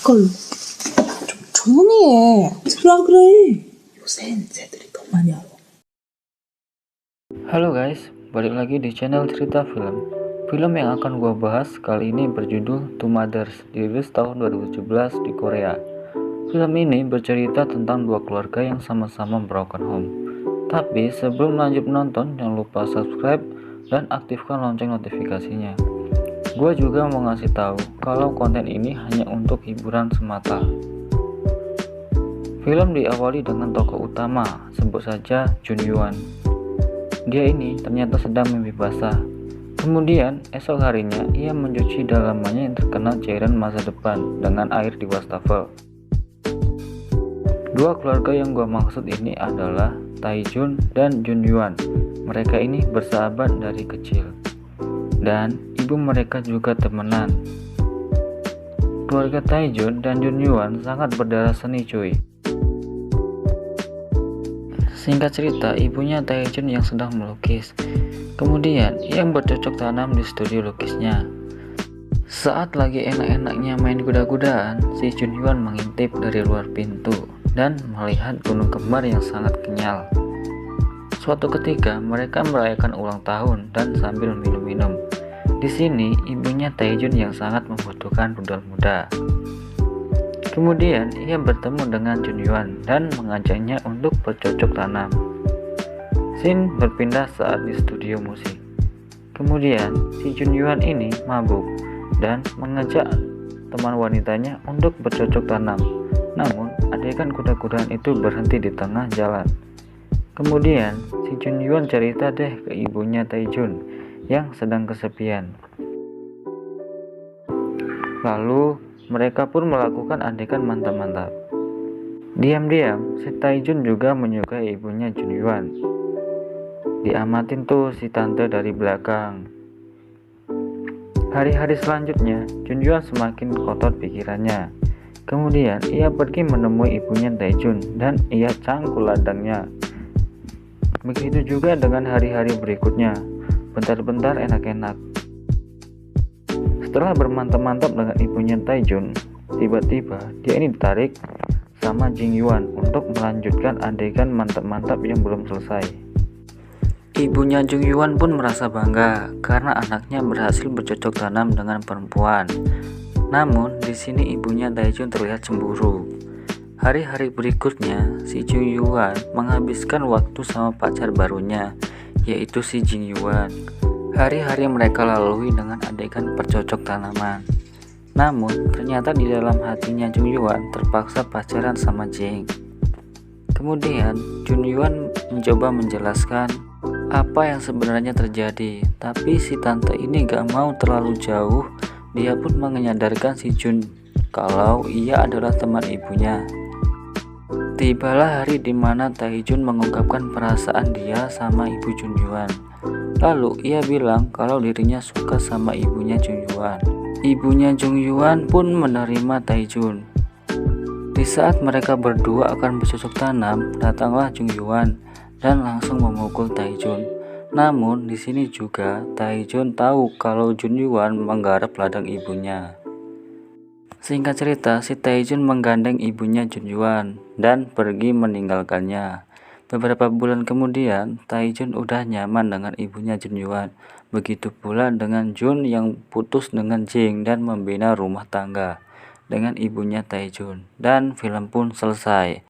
걸로. 좀 조용히 해. 들으라 그래. 요샌 새들이 더 많이 알아. Halo guys, balik lagi di channel cerita film. Film yang akan gua bahas kali ini berjudul Two Mothers, dirilis tahun 2017 di Korea. Film ini bercerita tentang dua keluarga yang sama-sama broken home. Tapi sebelum lanjut menonton, jangan lupa subscribe dan aktifkan lonceng notifikasinya. Gua juga mau ngasih tahu kalau konten ini hanya untuk hiburan semata. Film diawali dengan tokoh utama, sebut saja Jun Yuan. Dia ini ternyata sedang mimpi basah. Kemudian esok harinya ia mencuci dalamannya yang terkena cairan masa depan dengan air di wastafel. Dua keluarga yang gua maksud ini adalah Tae-jun dan Jun Yuan. Mereka ini bersahabat dari kecil dan ibu mereka juga temenan. Keluarga Tae-jun dan Jun Yuan sangat berdarah seni cuy. Singkat cerita, ibunya Tae-jun yang sedang melukis. Kemudian ia bercocok tanam di studio lukisnya. Saat lagi enak-enaknya main kuda-kudaan, si Jun Yuan mengintip dari luar pintu dan melihat gunung kembar yang sangat kenyal. Suatu ketika mereka merayakan ulang tahun dan sambil minum-minum. Di sini ibunya Tae-jun yang sangat membutuhkan rudal muda. Kemudian ia bertemu dengan Jun Yuan dan mengajaknya untuk bercocok tanam. Scene berpindah saat di studio musik. Kemudian si Jun Yuan ini mabuk dan mengajak teman wanitanya untuk bercocok tanam. Namun adegan kuda-kudaan itu berhenti di tengah jalan. Kemudian si Jun Yuan cerita deh ke ibunya Tae-jun yang sedang kesepian. Lalu mereka pun melakukan adegan mantap-mantap. Diam-diam si Tae-jun juga menyukai ibunya Jun Yuan. Diamatin tuh si tante dari belakang. Hari-hari selanjutnya Jun Yuan semakin kotor pikirannya. Kemudian ia pergi menemui ibunya Tae-jun dan ia cangkul ladangnya. Begitu juga dengan hari-hari berikutnya. Bentar-bentar enak-enak. Setelah bermantap-mantap dengan ibunya Tae-jun, tiba-tiba dia ini ditarik sama Jin Yuan untuk melanjutkan adegan mantap-mantap yang belum selesai. Ibunya Jung Yuan pun merasa bangga karena anaknya berhasil bercocok tanam dengan perempuan. Namun di sini ibunya Tae-jun terlihat cemburu. Hari-hari berikutnya, si Jung Yuan menghabiskan waktu sama pacar barunya, yaitu si Jin Yuan. Hari-hari mereka lalui dengan adegan bercocok tanaman. Namun ternyata di dalam hatinya Jung Yuan terpaksa pacaran sama Jing. Kemudian Jun Yuan mencoba menjelaskan apa yang sebenarnya terjadi, tapi si tante ini gak mau terlalu jauh. Dia pun menyadarkan si Jun kalau ia adalah teman ibunya. Tibalah hari dimana Tae-jun mengungkapkan perasaan dia sama ibu Jun Yuan. Lalu ia bilang kalau dirinya suka sama ibunya Jun Yuan. Ibunya Jun Yuan pun menerima Tae-jun. Di saat mereka berdua akan bercocok tanam, datanglah Jun Yuan dan langsung memukul Tae-jun. Namun di sini juga Tae-jun tahu kalau Jun Yuan menggarap ladang ibunya. Singkat cerita, si Tae-jun menggandeng ibunya Jun Yuan dan pergi meninggalkannya. Beberapa bulan kemudian, Tae-jun udah nyaman dengan ibunya Jun Yuan. Begitu pula dengan Jun yang putus dengan Jing dan membina rumah tangga dengan ibunya Tae-jun. Dan film pun selesai.